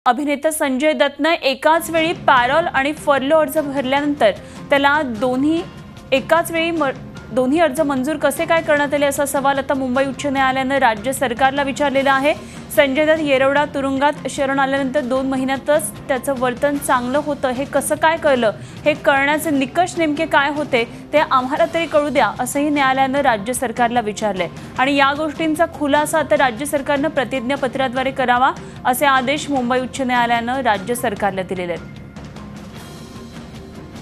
अभिनेता संजय दत्तने एकाच वेळी पॅरोल आणि फर्लो अर्ज भरल्यानंतर त्याला एकाच वेळी दोन्ही अर्ज मंजूर कसे काय करण्यात आले असा सवाल आता मुंबई उच्च न्यायालयाने राज्य सरकारला विचारलेला आहे। संजय दत्त येरवडा तुरुंगात शरण आल्यानंतर 2 महिन्यातच त्याचं वर्तन चांगलं होतं हे कसं काय कळलं, हे कळण्याचे निकष नेमके काय होते ते आम्हाला तरी कळू द्या असंही न्यायालयाने राज्य सरकारला विचारले आणि या गोष्टींचा खुलासा आता राज्य सरकारने प्रतिज्ञापत्राद्वारे करावा असे आदेश मुंबई उच्च न्यायालयाने राज्य सरकारला दिलेले आहेत।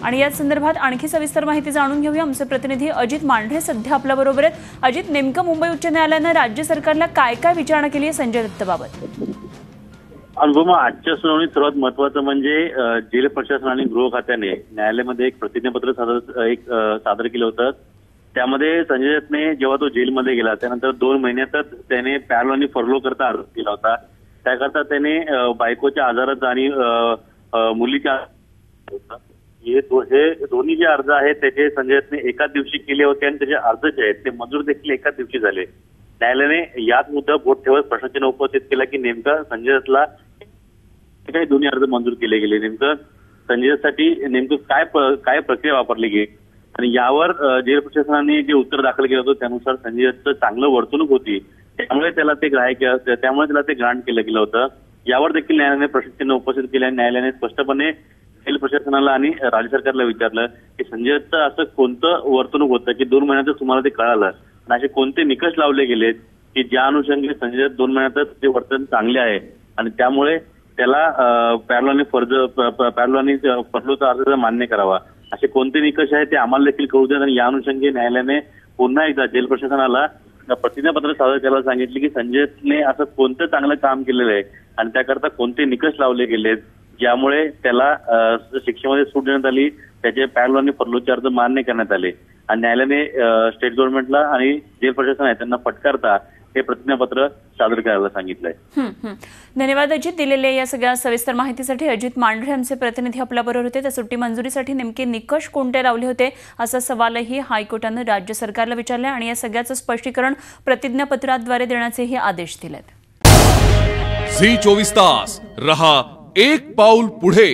आणि या संदर्भात आणखी सविस्तर माहिती जाणून घेऊया। आमचे प्रतिनिधी अजित मांढरे सध्या आपल्या बरोबर आहेत। अजित, नेमकं मुंबई उच्च न्यायालयाने राज्य सरकारला काय काय विचारणा केली आहे संजय दत्तबाबत? अनुपमा, आजच्या सुनावणीत सर्वात महत्त्वाचं म्हणजे जेल प्रशासन आणि गृह खात्याने न्यायालयामध्ये एक प्रतिज्ञापत्र सादर केलं होतं। त्यामध्ये संजय दत्तने जेव्हा तो जेलमध्ये गेला त्यानंतर 2 महिन्यातच त्याने पॅरोल आणि फर्लो करता अर्ज केला होता। त्याकरता त्याने बायकोच्या आजाराचा आणि मुलीच्या हे दोन्ही जे अर्ज आहेत त्याचे संजय दत्तने एकाच दिवशी केले होते आणि त्याचे अर्ज जे आहेत ते मंजूर देखील एकाच दिवशी झाले। न्यायालयाने याच मुद्दा बोट ठेवत प्रश्नचिन्ह उपस्थित केला की नेमका संजय दत्तला काही दोन्ही अर्ज मंजूर केले गेले, नेमकं संजय दत्तसाठी नेमकं काय प्रक्रिया वापरली गेली आणि यावर जेल प्रशासनाने जे उत्तर दाखल केलं होतं त्यानुसार संजय दत्तचं चांगलं वर्तणूक होती, त्यामुळे त्याला ते ग्रांट केलं गेलं होतं। यावर देखील न्यायालयाने प्रश्नचिन्ह उपस्थित केले। न्यायालयाने स्पष्टपणे जेल प्रशासनाला आणि राज्य सरकारला विचारलं की संजय दत्तचं असं कोणतं वर्तणूक होतं की 2 महिन्यातच तुम्हाला ते कळालं आणि असे कोणते निकष लावले गेलेत की ज्या अनुषंगाने संजय दत्त 2 महिन्यातच ते वर्तन चांगले आहे आणि त्यामुळे त्याला पॅरोल आणि फर्लोचा अर्ज मान्य करावा, असे कोणते निकष आहेत ते आम्हाला देखील कळू देत। आणि या अनुषंगाने न्यायालयाने पुन्हा एकदा जेल प्रशासनाला प्रतिज्ञापत्र सादर करायला सांगितले की संजय दत्तने असं कोणतं चांगलं काम केलेलं आहे आणि त्याकरता कोणते निकष लावले गेलेत ज्यामुळे त्याला शिक्षेमध्ये सूट देण्यात आली, त्याचे पॅरोल आणि फर्लोचे अर्ज मान्य करण्यात आले। आणि न्यायालयाने स्टेट गव्हर्नमेंटला आणि जेल प्रशासन आहे त्यांना फटकारता हे प्रतिज्ञापत्र सादर करायला सांगितलंय। धन्यवाद अजित, दिलेल्या या सगळ्या सविस्तर माहितीसाठी। अजित मांढरे आमचे प्रतिनिधी आपल्या बरोबर होते। त्या सुट्टी मंजुरीसाठी नेमके निकष कोणते लावले होते असा सवालही हायकोर्टाने राज्य सरकारला विचारले आणि या सगळ्याचं स्पष्टीकरण प्रतिज्ञापत्राद्वारे देण्याचेही आदेश दिलेत। झी 24 तास रहा एक पाऊल पुढे।